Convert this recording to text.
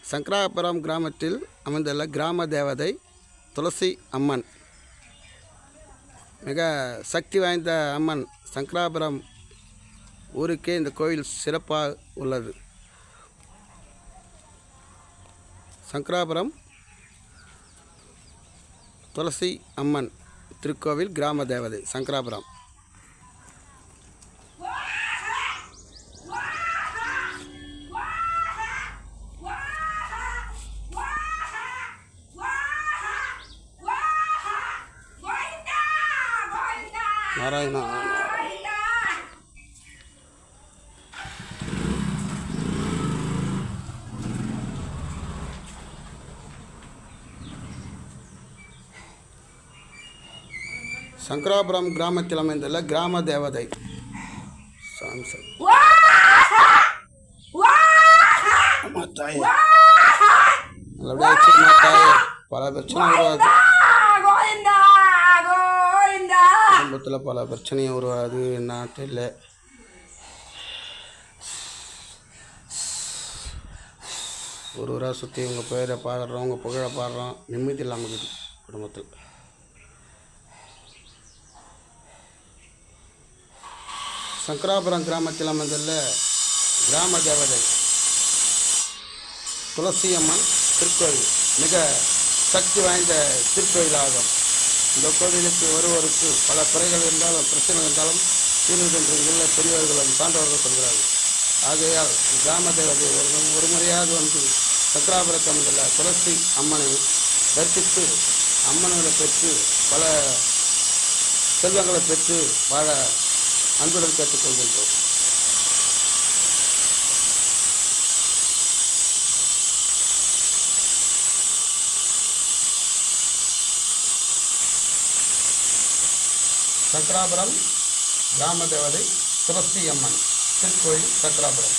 சங்கராபுரம் கிராமத்தில் அமைந்துள்ள கிராம தேவதை துளசி அம்மன். மிக சக்தி வாய்ந்த அம்மன். சங்கராபுரம் ஊருக்கே இந்த கோயில் சிறப்பாக உள்ளது. சங்கராபுரம் துளசி அம்மன் திருக்கோவில் கிராம தேவதை சங்கராபுரம். நாராயணா. சங்கராபுரம் கிராமத்தில் அமைந்துள்ள கிராம தேவதை பல பிரச்சனை உருவாது. குடும்பத்தில் பல பிரச்சனையும் உருவாது. என்ன தெரியல. ஒரு ஊராக சுற்றி உங்கள் பேரை பாடுறோம், உங்கள் புகழை பாடுறோம். நிம்மதி இல்லாமல் இருக்குது குடும்பத்தில். சங்கராபுரம் கிராமத்தில் அமைந்துள்ள கிராம தேவதை துளசி அம்மன் திருக்கோயில் மிக சக்தி வாய்ந்த திருக்கோயிலாகும். இந்த கோவிலுக்கு வருவோருக்கு பல குறைகள் இருந்தாலும் பிரச்சனை இருந்தாலும் தீர்வுகின்ற பெரியவர்களும் சான்றவர்கள் சொல்கிறார்கள். ஆகையால் கிராம தேவதை ஒரு முறையாக வந்து சங்கராபுரத்தில் அமைந்துள்ள துளசி அம்மனை தரிசித்து அம்மன்களை பெற்று பல செல்வங்களை பெற்று வாழ அன்புடன் கேட்டுக்கொள்கின்றோம். சங்கராபுரம் கிராம தேவதை துளசி அம்மன் திருக்கோயில் சங்கராபுரம்.